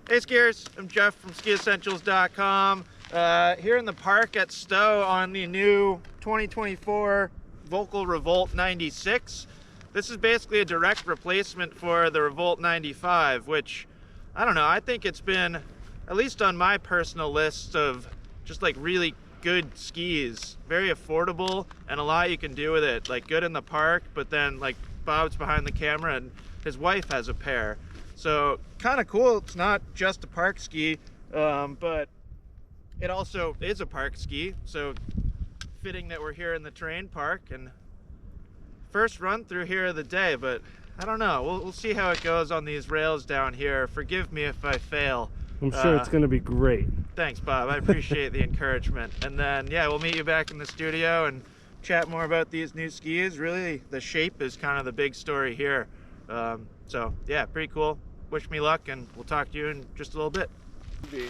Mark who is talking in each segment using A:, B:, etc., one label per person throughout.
A: Hey skiers, I'm Jeff from SkiEssentials.com. Here in the park at Stowe on the new 2024 Volkl Revolt 96. This is basically a direct replacement for the Revolt 95, which, I don't know, I think it's been, at least on my personal list of just like really good skis, very affordable and a lot you can do with it, like good in the park, but then like Bob's behind the camera and his wife has a pair. So kind of cool. It's not just a park ski, but it also is a park ski. So fitting that we're here in the terrain park and first run through here of the day, but I don't know. We'll see how it goes on these rails down here. Forgive me if I fail.
B: I'm sure it's going to be great.
A: Thanks, Bob. I appreciate the encouragement. And then, yeah, we'll meet you back in the studio and chat more about these new skis. Really, the shape is kind of the big story here. So, yeah, pretty cool. Wish me luck, and we'll talk to you in just a little bit. Hey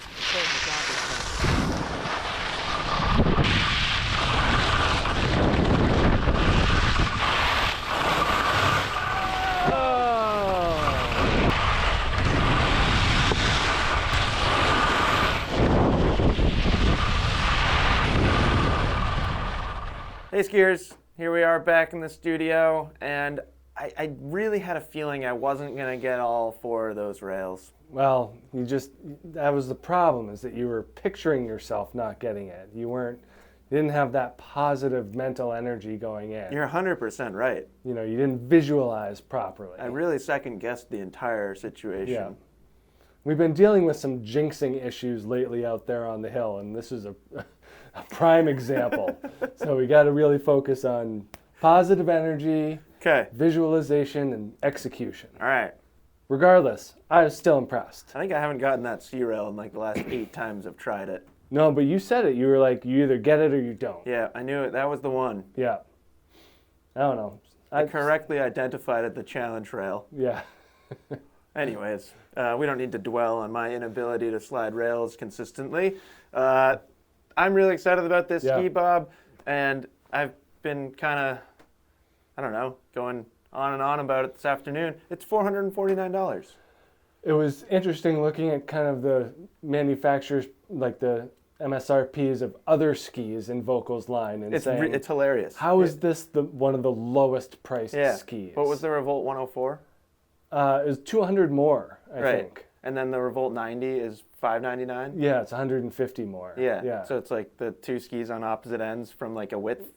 A: skiers, here we are back in the studio, and I really had a feeling I wasn't going to get all four of those rails.
B: Well, that was the problem, is that you were picturing yourself not getting it. You didn't have that positive mental energy going in.
A: You're 100% right.
B: You know, you didn't visualize properly.
A: I really second-guessed the entire situation.
B: Yeah. We've been dealing with some jinxing issues lately out there on the hill, and this is a prime example. So we got to really focus on positive energy, visualization, and execution.
A: All right.
B: Regardless, I was still impressed.
A: I think I haven't gotten that ski rail in like the last 8 times I've tried it.
B: No, but you said it. You were like, you either get it or you don't.
A: Yeah, I knew it. That was the one.
B: Yeah. I don't know.
A: I correctly identified it, the challenge rail.
B: Yeah.
A: Anyways, we don't need to dwell on my inability to slide rails consistently. I'm really excited about this ski, Bob, and I've been kind of, I don't know, going on and on about it this afternoon. It's $449.
B: It was interesting looking at kind of the manufacturers, like the MSRPs of other skis in Volkl's line, and saying,
A: it's hilarious.
B: How is this one of the lowest priced skis?
A: What was the Revolt 104?
B: It was 200 more, I think.
A: And then the Revolt 90 is $599?
B: Yeah, it's 150 more.
A: Yeah. So it's like the two skis on opposite ends from like a width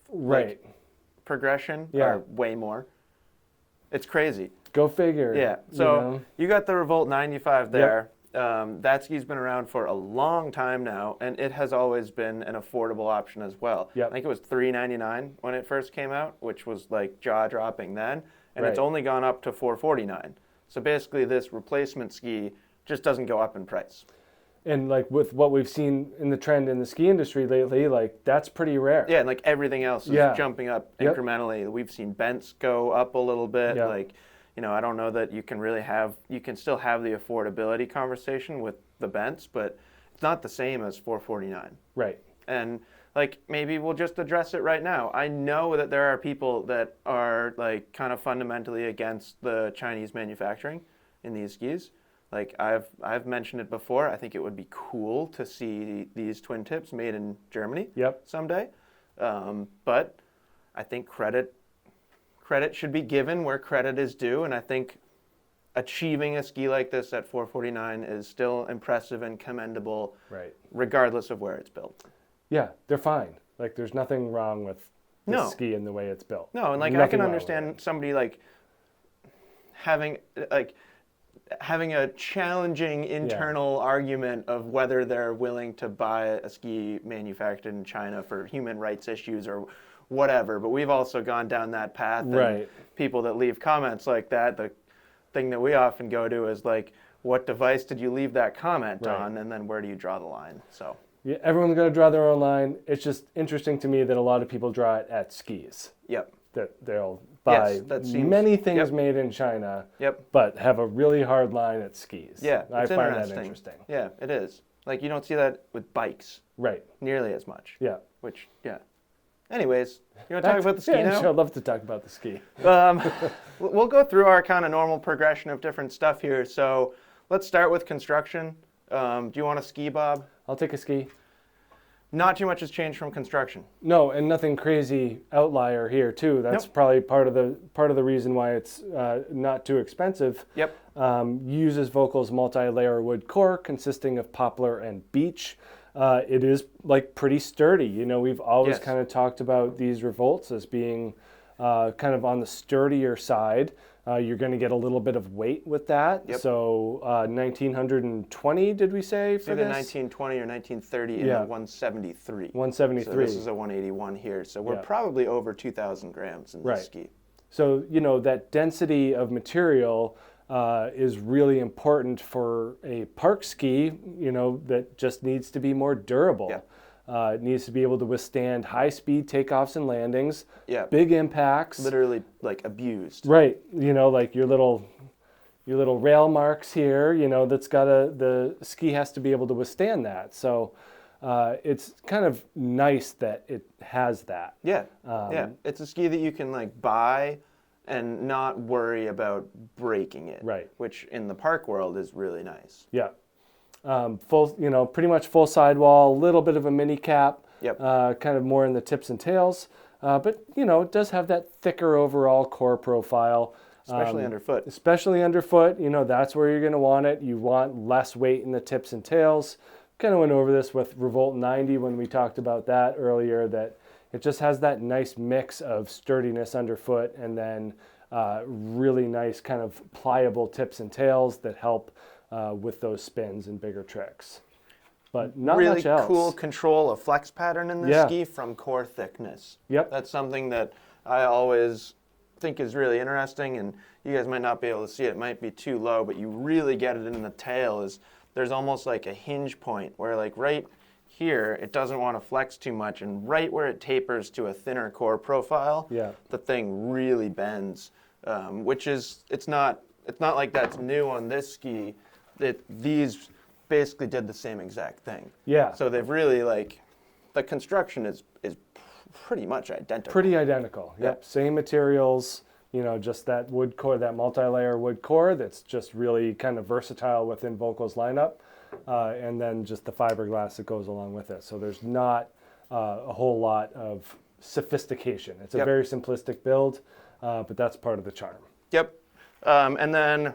A: progression are way more. It's crazy.
B: Go figure.
A: Yeah. So you got the Revolt 95 there. Yep. That ski's been around for a long time now, and it has always been an affordable option as well.
B: Yep.
A: I think it was $399 when it first came out, which was like jaw-dropping then, and it's only gone up to $449. So basically this replacement ski just doesn't go up in price.
B: And like with what we've seen in the trend in the ski industry lately, like that's pretty rare.
A: Yeah, and like everything else is jumping up incrementally. We've seen Bents go up a little bit. Like, you know, I don't know that you can still have the affordability conversation with the Bents, but it's not the same as $449.
B: Right.
A: And like maybe we'll just address it right now. I know that there are people that are like kind of fundamentally against the Chinese manufacturing in these skis. Like I've mentioned it before. I think it would be cool to see these twin tips made in Germany someday. But I think credit should be given where credit is due, and I think achieving a ski like this at $449 is still impressive and commendable, regardless of where it's built.
B: Yeah, they're fine. Like there's nothing wrong with the ski and the way it's built.
A: No, and like I can understand somebody like having a challenging internal argument of whether they're willing to buy a ski manufactured in China for human rights issues or whatever. But we've also gone down that path. And people that leave comments like that, the thing that we often go to is like, what device did you leave that comment on? And then where do you draw the line? So
B: yeah, everyone's going to draw their own line. It's just interesting to me that a lot of people draw it at skis.
A: Yep.
B: That they'll buy many things made in China, but have a really hard line at skis.
A: Yeah,
B: I find that interesting.
A: Yeah, it is. Like you don't see that with bikes.
B: Right.
A: Nearly as much.
B: Yeah.
A: Which, Anyways, you want to talk about the ski now?
B: Sure, I'd love to talk about the ski.
A: We'll go through our kind of normal progression of different stuff here. So let's start with construction.
C: Do you want a ski, Bob?
B: I'll take a ski.
C: Not too much has changed from construction.
B: No, and nothing crazy outlier here too. That's
C: Nope.
B: probably part of the reason why it's not too expensive.
C: Yep.
B: Uses Volkl's multi-layer wood core consisting of poplar and beech. It is like pretty sturdy. You know, we've always
C: Yes.
B: kind of talked about these Revolts as being kind of on the sturdier side. You're going to get a little bit of weight with that.
C: Yep.
B: So 1920, did we say for
C: Either
B: this?
C: 1920 or 1930 in
B: Yeah.
C: the 173.
B: 173.
C: So this is a 181 here. So we're
B: Yeah.
C: probably over 2,000 grams in this
B: Right.
C: ski.
B: So, you know, that density of material is really important for a park ski, you know, that just needs to be more durable.
C: Yeah.
B: It needs to be able to withstand high-speed takeoffs and landings,
C: Yeah.
B: big impacts.
C: Literally like abused.
B: Right, you know, like your little rail marks here, you know, the ski has to be able to withstand that. So it's kind of nice that it has that.
C: Yeah. Yeah. It's a ski that you can like buy and not worry about breaking it.
B: Right.
C: Which in the park world is really nice.
B: Yeah. Full, you know, pretty much full sidewall, a little bit of a mini cap,
C: Yep.
B: kind of more in the tips and tails. But, you know, it does have that thicker overall core profile.
C: Especially underfoot.
B: Especially underfoot, you know, that's where you're going to want it. You want less weight in the tips and tails. Kind of went over this with Revolt 90 when we talked about that earlier, that it just has that nice mix of sturdiness underfoot and then really nice kind of pliable tips and tails that help with those spins and bigger tricks. But not
C: really
B: much else.
C: cool control of flex pattern in this
B: Yeah.
C: ski from core thickness.
B: Yep.
C: That's something that I always think is really interesting, and you guys might not be able to see it. It might be too low, but you really get it in the tail. Is there's almost like a hinge point where like right here it doesn't want to flex too much, and right where it tapers to a thinner core profile,
B: Yeah.
C: the thing really bends, which is it's not like that's new on this ski. These basically did the same exact thing.
B: Yeah.
C: So they've really like, the construction is pretty much identical.
B: Pretty identical. Yep. Same materials, you know, just that wood core, that multi-layer wood core that's just really kind of versatile within Volkl's lineup. And then just the fiberglass that goes along with it. So there's not a whole lot of sophistication. It's a
C: Yep.
B: very simplistic build, but that's part of the charm.
C: Yep. And then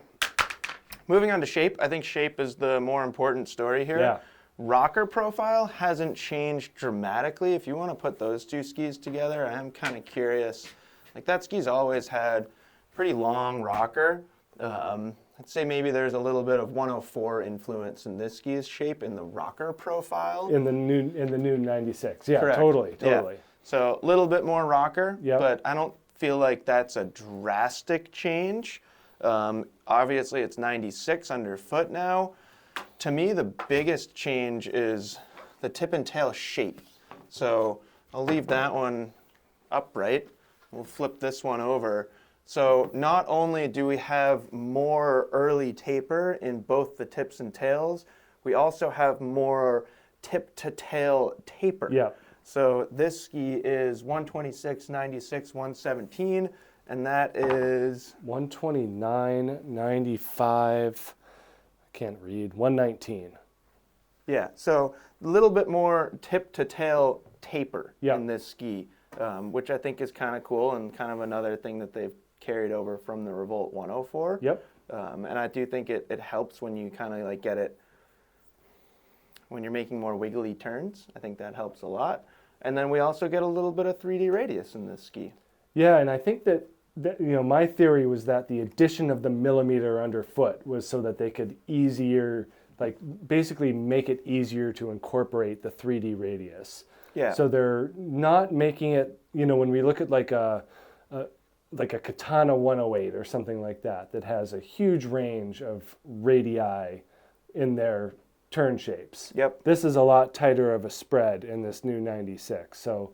C: moving on to shape, I think shape is the more important story here.
B: Yeah.
C: Rocker profile hasn't changed dramatically. If you want to put those two skis together, I am kind of curious. Like that ski's always had pretty long rocker. I'd say maybe there's a little bit of 104 influence in this ski's shape in the rocker profile.
B: In the new 96. Yeah,
C: Correct.
B: totally.
C: Yeah. So a little bit more rocker,
B: Yep.
C: but I don't feel like that's a drastic change. Obviously, it's 96 underfoot now. To me, the biggest change is the tip and tail shape. So I'll leave that one upright. We'll flip this one over. So not only do we have more early taper in both the tips and tails, we also have more tip to tail taper.
B: Yeah.
C: So this ski is 126, 96, 117, and that is
B: 129, 95, I can't read, 119.
C: yeah. So a little bit more tip to tail taper
B: Yeah.
C: in this ski, which I think is kind of cool and kind of another thing that they've carried over from the Revolt 104.
B: Yep.
C: And I do think it helps when you kind of like get it when you're making more wiggly turns. I think that helps a lot. And then we also get a little bit of 3D radius in this ski.
B: Yeah, and I think that you know, my theory was that the addition of the millimeter underfoot was so that they could easier, like basically make it easier to incorporate the 3D radius.
C: Yeah.
B: So they're not making it, you know, when we look at like a Katana 108 or something like that, that has a huge range of radii in their turn shapes.
C: Yep.
B: This is a lot tighter of a spread in this new 96. So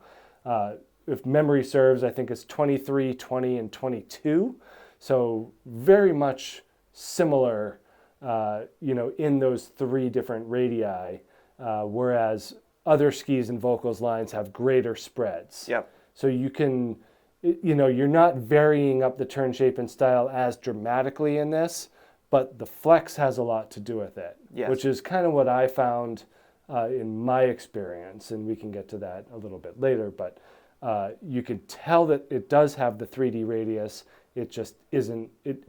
B: if memory serves, I think it's 23, 20, and 22. So very much similar, you know, in those three different radii, whereas other skis in Volkl's lines have greater spreads.
C: Yep.
B: So you can, you know, you're not varying up the turn shape and style as dramatically in this, but the flex has a lot to do with it,
C: Yes.
B: which is kind of what I found in my experience, and we can get to that a little bit later, but you can tell that it does have the 3D radius. It just isn't, it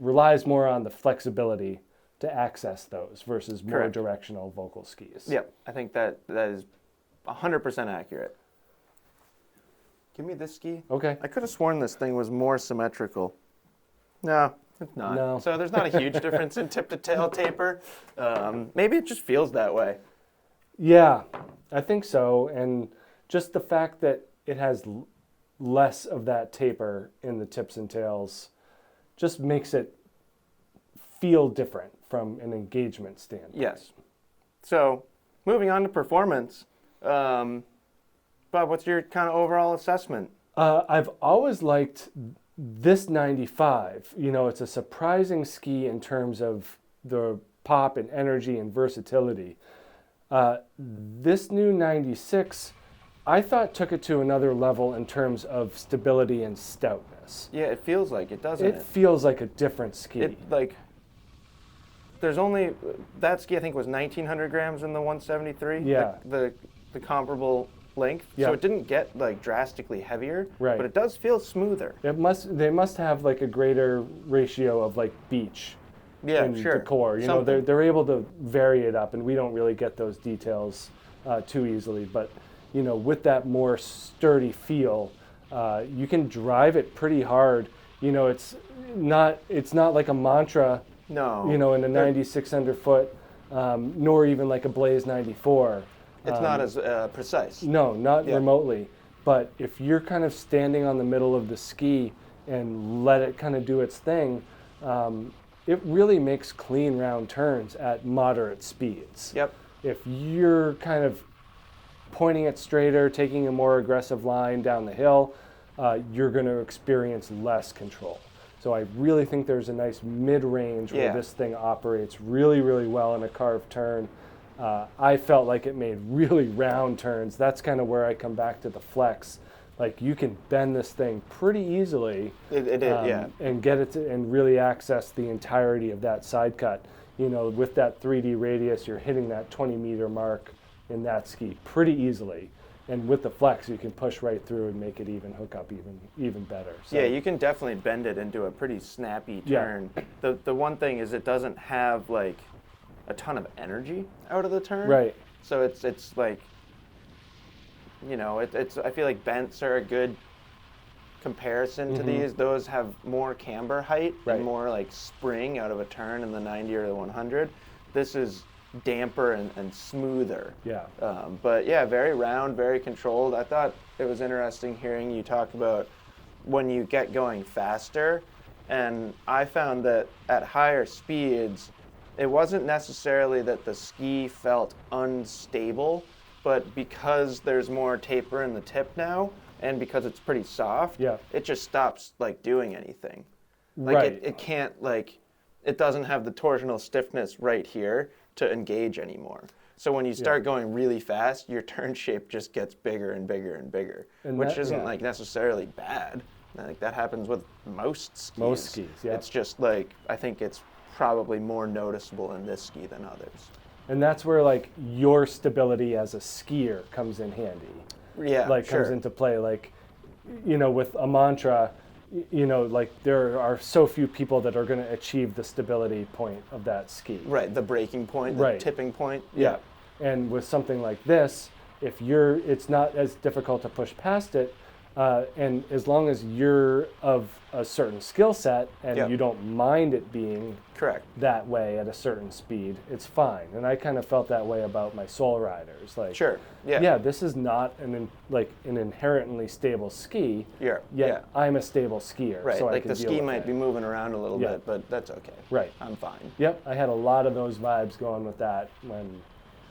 B: relies more on the flexibility to access those versus more
C: Correct.
B: directional Volkl skis.
C: Yep, I think that is 100% accurate. Give me this ski.
B: Okay.
C: I could have sworn this thing was more symmetrical. No, it's not.
B: No.
C: So there's not a huge difference in tip to tail taper. Maybe it just feels that way.
B: Yeah, I think so. And just the fact that it has less of that taper in the tips and tails just makes it feel different from an engagement standpoint.
C: Yes. So moving on to performance, Bob, what's your kind of overall assessment?
B: I've always liked this 95. You know, it's a surprising ski in terms of the pop and energy and versatility. This new 96, I thought took it to another level in terms of stability and stoutness.
C: Yeah, it feels like it, doesn't
B: It
C: it?
B: feels like a different ski.
C: It like there's only that ski I think was 1,900 grams in the 173.
B: Yeah.
C: The comparable length.
B: Yeah.
C: So it didn't get like drastically heavier.
B: Right.
C: But it does feel smoother.
B: They must have like a greater ratio of like beach
C: Yeah,
B: in
C: sure.
B: the core. You know,
C: Something.
B: they're able to vary it up, and we don't really get those details too easily. But you know, with that more sturdy feel, you can drive it pretty hard. You know, it's not like a Mantra.
C: No.
B: You know, in a 96 underfoot, nor even like a Blaze 94.
C: It's not as precise.
B: No, not
C: Yeah.
B: remotely. But if you're kind of standing on the middle of the ski and let it kind of do its thing, it really makes clean round turns at moderate speeds.
C: Yep.
B: If you're kind of pointing it straighter, taking a more aggressive line down the hill, you're going to experience less control. So I really think there's a nice mid-range where
C: Yeah.
B: this thing operates really, really well in a carved turn. I felt like it made really round turns. That's kind of where I come back to the flex. Like you can bend this thing pretty easily,
C: It did, yeah.
B: and get it to, and really access the entirety of that side cut. You know, with that 3D radius, you're hitting that 20-meter mark in that ski pretty easily. And with the flex, you can push right through and make it even hook up even better. So,
C: Yeah, you can definitely bend it into a pretty snappy
B: Yeah.
C: turn. The one thing is it doesn't have like a ton of energy out of the turn.
B: Right.
C: So it's like, you know, it's I feel like bents are a good comparison to these. Those have more camber height
B: Right.
C: and more like spring out of a turn in the 90 or the 100. This is damper and smoother.
B: Yeah.
C: But yeah, very round, very controlled. I thought it was interesting hearing you talk about when you get going faster. And I found that at higher speeds, it wasn't necessarily that the ski felt unstable, but because there's more taper in the tip now, and because it's pretty soft,
B: Yeah.
C: it just stops like doing anything. Like
B: Right.
C: it can't like, it doesn't have the torsional stiffness right here to engage anymore. So when you start going really fast, your turn shape just gets bigger and bigger and bigger,
B: And
C: which
B: that-
C: isn't
B: yeah.
C: like necessarily bad. Like that happens with most skis.
B: Most skis, yeah.
C: It's just like, I think it's probably more noticeable in this ski than others.
B: And that's where like your stability as a skier comes in handy.
C: Yeah,
B: Like
C: sure.
B: comes into play. Like, you know, with a Mantra, you know, like there are so few people that are going to achieve the stability point of that ski.
C: Right, the breaking point, the
B: Right.
C: tipping point.
B: Yeah. And with something like this, if it's not as difficult to push past it, and as long as you're of a certain skill set and
C: Yep.
B: you don't mind it being
C: Correct.
B: that way at a certain speed, it's fine. And I kind of felt that way about my Soul Riders. Like,
C: Sure. Yeah.
B: yeah, this is not an inherently stable ski.
C: Yeah.
B: Yet
C: Yeah.
B: I'm a stable skier,
C: Right.
B: so I
C: Like
B: can
C: the
B: deal
C: ski
B: with
C: might
B: it.
C: be moving around a little
B: Yeah.
C: bit, but that's okay.
B: Right.
C: I'm fine.
B: Yep, I had a lot of those vibes going with that when.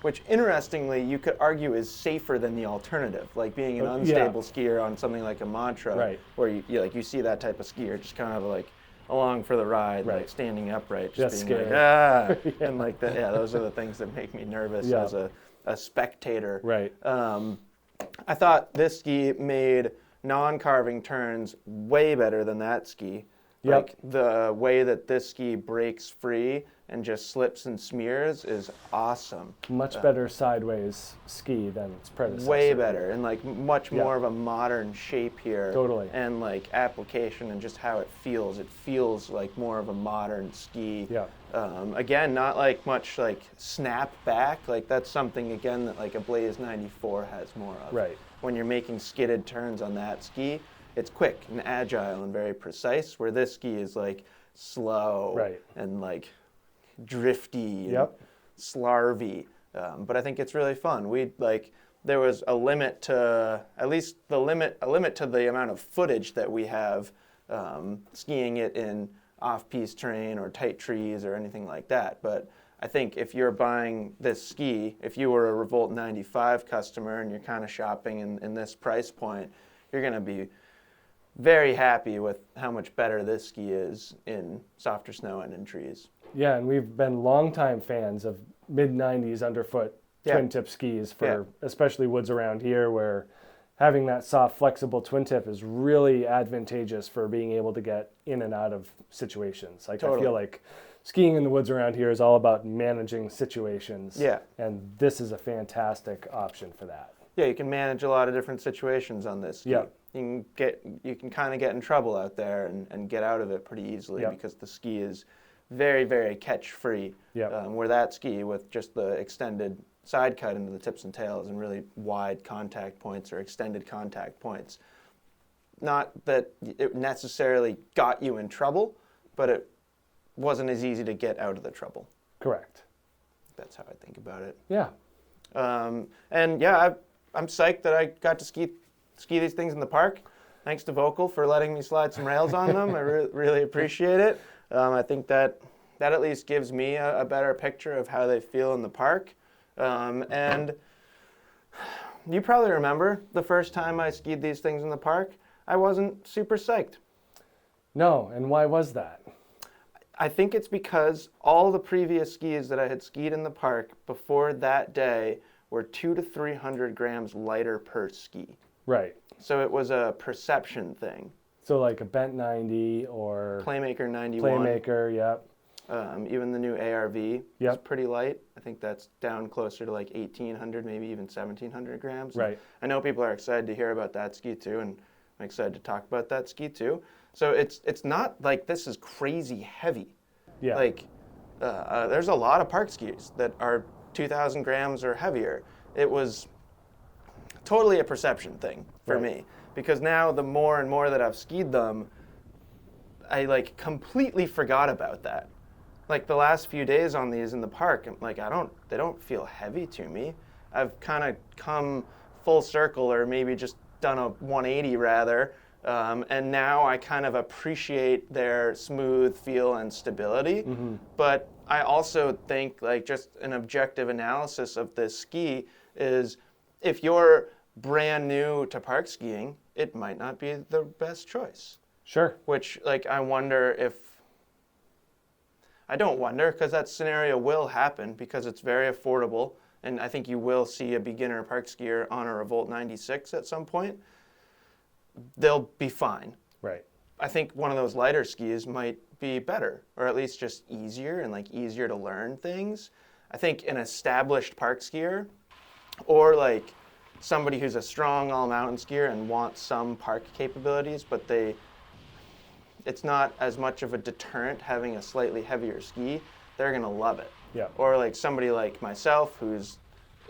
C: Which, interestingly, you could argue is safer than the alternative, like being an
B: Yeah.
C: unstable skier on something like a Mantra,
B: Right.
C: where you see that type of skier just kind of like along for the ride, like
B: Right.
C: standing upright,
B: Just
C: being
B: scared.
C: like, ah, and like that. Yeah, those are the things that make me nervous
B: Yeah.
C: as a spectator.
B: Right.
C: I thought this ski made non-carving turns way better than that ski.
B: Yep.
C: Like the way that this ski breaks free and just slips and smears is awesome.
B: Much better sideways ski than its predecessor.
C: Way better, and like much
B: Yeah.
C: more of a modern shape here.
B: Totally.
C: And like application and just how it feels like more of a modern ski.
B: Yeah.
C: Again, not like much like snap back. Like that's something again that like a Blaze 94 has more of.
B: Right.
C: When you're making skidded turns on that ski, it's quick and agile and very precise, where this ski is like slow
B: Right.
C: and like drifty and
B: Yep.
C: slarvy. But I think it's really fun. There was a limit to, at least a limit to the amount of footage that we have skiing it in off-piste terrain or tight trees or anything like that. But I think if you're buying this ski, if you were a Revolt 95 customer and you're kind of shopping in this price point, you're going to be very happy with how much better this ski is in softer snow and in trees.
B: Yeah, and we've been longtime fans of mid-90s underfoot
C: Yeah.
B: twin tip skis for especially woods around here, where having that soft, flexible twin tip is really advantageous for being able to get in and out of situations. Like
C: Totally.
B: I feel like skiing in the woods around here is all about managing situations.
C: Yeah.
B: And this is a fantastic option for that.
C: Yeah, you can manage a lot of different situations on this ski.
B: Yeah.
C: You can kind of get in trouble out there and get out of it pretty easily
B: Yeah.
C: because the ski is very, very catch-free.
B: Yeah.
C: Where that ski with just the extended side cut into the tips and tails and really wide contact points or extended contact points. Not that it necessarily got you in trouble, but it wasn't as easy to get out of the trouble.
B: Correct.
C: That's how I think about it.
B: Yeah.
C: And yeah, I'm psyched that I got to ski these things in the park. Thanks to Volkl for letting me slide some rails on them. I really appreciate it. I think that at least gives me a better picture of how they feel in the park. And you probably remember the first time I skied these things in the park, I wasn't super psyched.
B: No, and why was that?
C: I think it's because all the previous skis that I had skied in the park before that day were 200 to 300 grams lighter per ski.
B: Right.
C: So it was a perception thing.
B: So like a Bent 90 or
C: Playmaker 91.
B: Playmaker, yep.
C: Even the new ARV is
B: Yep.
C: pretty light. I think that's down closer to like 1,800, maybe even 1,700 grams.
B: Right.
C: I know people are excited to hear about that ski too, and I'm excited to talk about that ski too. So it's not like this is crazy heavy.
B: Yeah.
C: Like there's a lot of park skis that are 2,000 grams or heavier. It was totally a perception thing for
B: Right.
C: me, because now the more and more that I've skied them, I like completely forgot about that. Like the last few days on these in the park, I'm like, they don't feel heavy to me. I've kind of come full circle, or maybe just done a 180 rather, and now I kind of appreciate their smooth feel and stability.
B: Mm-hmm.
C: But I also think like just an objective analysis of this ski is, if you're brand new to park skiing, it might not be the best choice.
B: Sure.
C: Which, like, I don't wonder, because that scenario will happen because it's very affordable, and I think you will see a beginner park skier on a Revolt 96 at some point. They'll be fine.
B: Right.
C: I think one of those lighter skis might be better, or at least just easier and like easier to learn things. I think an established park skier, or like somebody who's a strong all-mountain skier and wants some park capabilities, but it's not as much of a deterrent having a slightly heavier ski, they're gonna love it.
B: Yeah.
C: Or like somebody like myself who's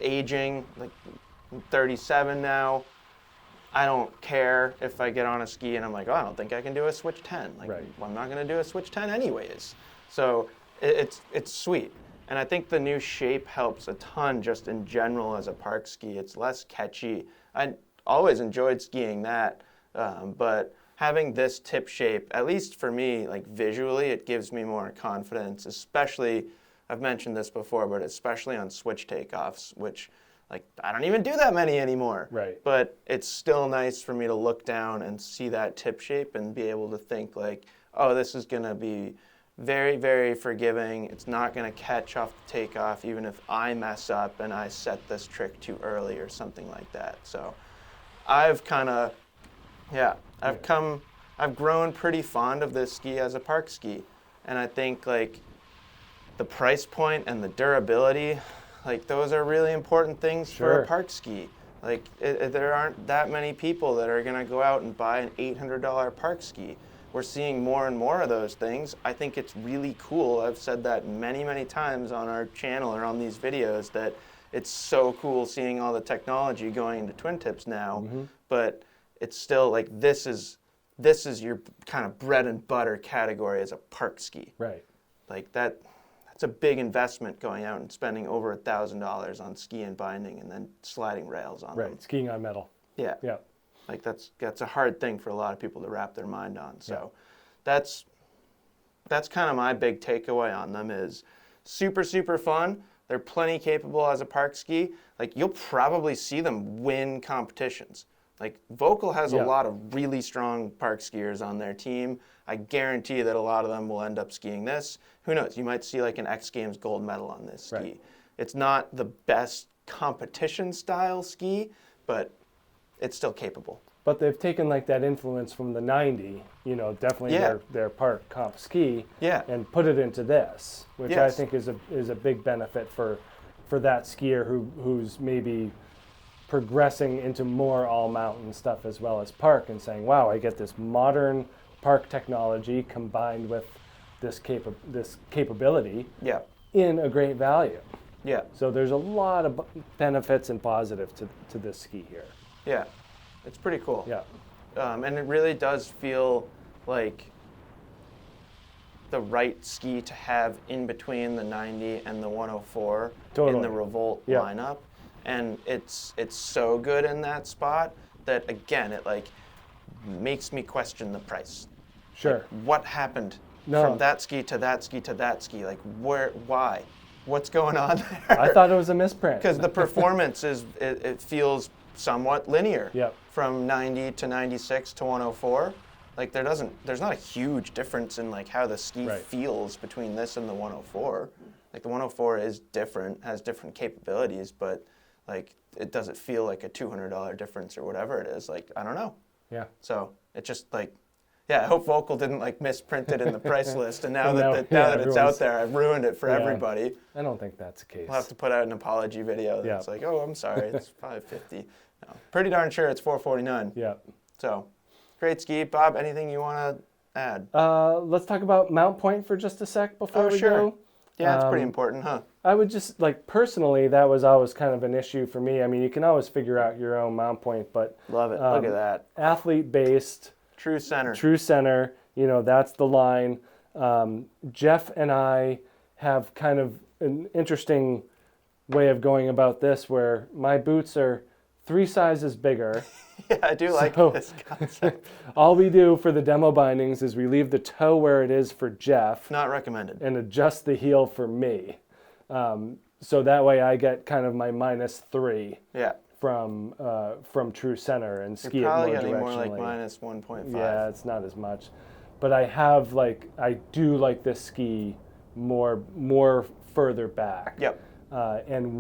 C: aging, like I'm 37 now, I don't care if I get on a ski and I'm like, oh, I don't think I can do a switch 10. Like,
B: Right.
C: well, I'm not gonna do a switch 10 anyways. So it's sweet. And I think the new shape helps a ton just in general as a park ski. It's less catchy. I always enjoyed skiing that, but having this tip shape, at least for me, like visually, it gives me more confidence, especially, I've mentioned this before, but especially on switch takeoffs, which like I don't even do that many anymore.
B: Right.
C: But it's still nice for me to look down and see that tip shape and be able to think like, oh, this is gonna be very, very forgiving. It's not going to catch off the takeoff even if I mess up and I set this trick too early or something like that. So I've come I've grown pretty fond of this ski as a park ski. And I think like the price point and the durability, like those are really important things for a park ski. Like there aren't that many people that are gonna go out and buy an $800 park ski. We're seeing more and more of those things. I think it's really cool. I've said that many, many times on our channel or on these videos that it's so cool seeing all the technology going into twin tips now, but it's still like this is your kind of bread and butter category as a park ski.
B: Right.
C: Like that's a big investment going out and spending over $1,000 on ski and binding and then sliding rails on them.
B: Right, skiing on metal.
C: Yeah.
B: Yeah.
C: Like that's a hard thing for a lot of people to wrap their mind on. So that's kind of my big takeaway on them is super, super fun. They're plenty capable as a park ski. Like you'll probably see them win competitions. Like Volkl has a lot of really strong park skiers on their team. I guarantee that a lot of them will end up skiing this. Who knows? You might see like an X Games gold medal on this ski.
B: Right.
C: It's not the best competition style ski, but it's still capable.
B: But they've taken like that influence from the 90, you know, definitely their park comp ski, and put it into this, which I think is a big benefit for that skier who's maybe progressing into more all mountain stuff as well as park and saying, wow, I get this modern park technology combined with this capability in a great value. Yeah. So there's a lot of benefits and positives to this ski here.
C: Yeah, it's pretty cool.
B: Yeah.
C: And it really does feel like the right ski to have in between the 90 and the 104 in the Revolt lineup. And it's so good in that spot that, again, it like makes me question the price.
B: Sure.
C: Like, what happened from that ski to that ski to that ski? Like why? What's going on there?
B: I thought it was a misprint.
C: Because the performance it feels somewhat linear.
B: Yep.
C: From 90 to 96 to 104. Like there's not a huge difference in like how the ski feels between this and the 104. Like the 104 is different, has different capabilities, but like it doesn't feel like a $200 difference or whatever it is. Like I don't know.
B: Yeah.
C: So it just like, I hope Volkl didn't like misprint it in the price list, and now that it's out there, I've ruined it for everybody.
B: I don't think that's the case.
C: We'll have to put out an apology video that's like, oh, I'm sorry, it's $550. No, pretty darn sure it's $449.
B: Yeah.
C: So, great ski, Bob. Anything you want to add?
B: Let's talk about mount point for just a sec before we go.
C: Yeah, it's pretty important, huh?
B: I would just like personally, that was always kind of an issue for me. I mean, you can always figure out your own mount point, but
C: love it. Look at that.
B: Athlete based.
C: True center.
B: True center, you know, that's the line. Jeff and I have kind of an interesting way of going about this where my boots are 3 sizes bigger.
C: Yeah, I do like this concept.
B: All we do for the demo bindings is we leave the toe where it is for Jeff.
C: Not recommended.
B: And adjust the heel for me. So that way I get kind of my -3. Yeah. From true center and ski it more directionally. You're probably getting more like
C: -1.5.
B: Yeah, it's not as much. But I do like this ski more further back.
C: Yep.
B: And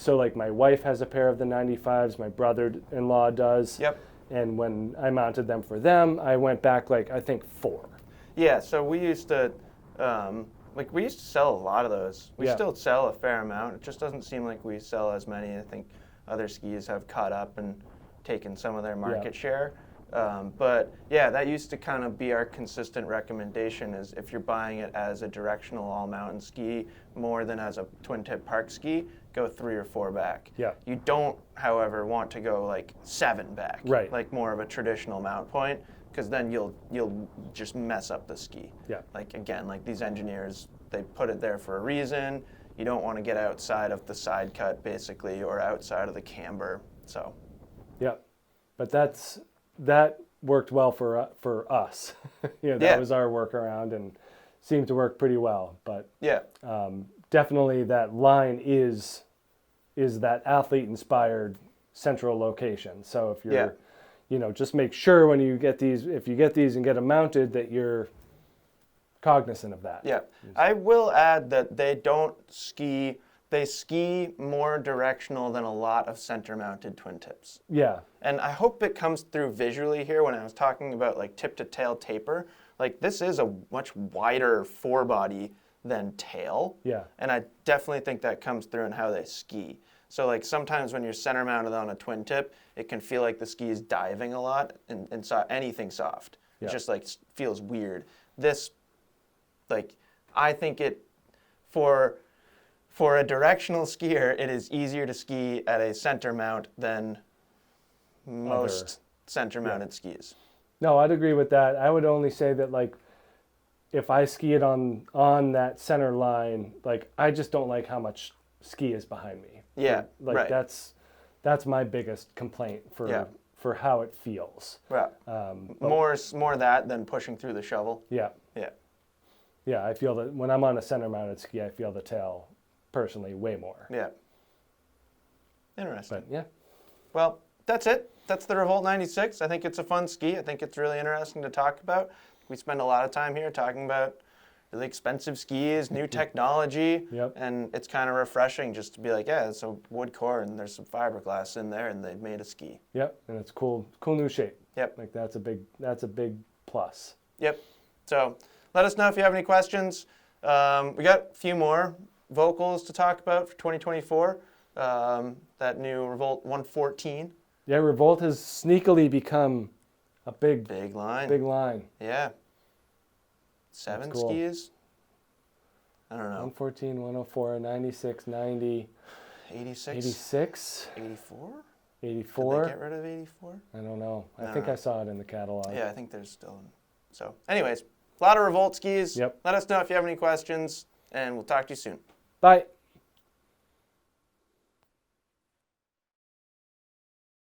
B: like my wife has a pair of the 95s, my brother-in-law does. Yep. And when I mounted them for them, I went back like I think 4.
C: Yeah, so we used to sell a lot of those. We still sell a fair amount. It just doesn't seem like we sell as many. I think other skis have caught up and taken some of their market share. But yeah, that used to kind of be our consistent recommendation is if you're buying it as a directional all-mountain ski more than as a twin-tip park ski, go 3 or 4 back. Yeah. You don't, however, want to go like 7 back. Right. Like more of a traditional mount point, because then you'll just mess up the ski. Yeah. Like again, like these engineers, they put it there for a reason. You don't want to get outside of the side cut, basically, or outside of the camber. So. Yeah,
B: but that worked well for us. That was our workaround and seemed to work pretty well. But definitely that line is that athlete-inspired central location. So if you're, just make sure when you get these, if you get these and get them mounted, that you're cognizant of that.
C: Yeah, I will add that they don't ski they ski more directional than a lot of center-mounted twin tips.
B: Yeah.
C: And I hope it comes through visually here when I was talking about like tip-to-tail taper. Like this is a much wider forebody than tail.
B: Yeah.
C: And I definitely think that comes through in how they ski. So like sometimes when you're center mounted on a twin tip, it can feel like the ski is diving a lot and so anything soft.
B: Yeah.
C: It just like feels weird. This, like, I think it, for a directional skier, it is easier to ski at a center mount than most center mounted skis.
B: No, I'd agree with that. I would only say that, like, if I ski it on that center line, like, I just don't like how much ski is behind me.
C: Yeah,
B: like
C: right.
B: That's my biggest complaint for how it feels.
C: Right. More that than pushing through the shovel.
B: Yeah.
C: Yeah.
B: Yeah, I feel that when I'm on a center mounted ski, I feel the tail personally way more.
C: Yeah. Interesting.
B: But yeah.
C: Well, that's it. That's the Revolt 96. I think it's a fun ski. I think it's really interesting to talk about. We spend a lot of time here talking about really expensive skis, new technology,
B: Yep.
C: and it's kind of refreshing just to be like, yeah, it's a wood core and there's some fiberglass in there and they've made a ski.
B: Yep, and it's cool new shape.
C: Yep.
B: Like that's a big plus.
C: Yep. So let us know if you have any questions. We got a few more Volkls to talk about for 2024. That new Revolt 114.
B: Yeah, Revolt has sneakily become a big
C: line.
B: Big line.
C: Yeah. 7
B: cool.
C: skis? I don't know.
B: 114, 104, 96, 90,
C: 86?
B: 86,
C: 84?
B: 84.
C: Did they get rid of 84?
B: I don't know. I think I saw it in the catalog.
C: Yeah, I think there's still. So, anyways, a lot of Revolt skis.
B: Yep.
C: Let us know if you have any questions, and we'll talk to you soon.
B: Bye.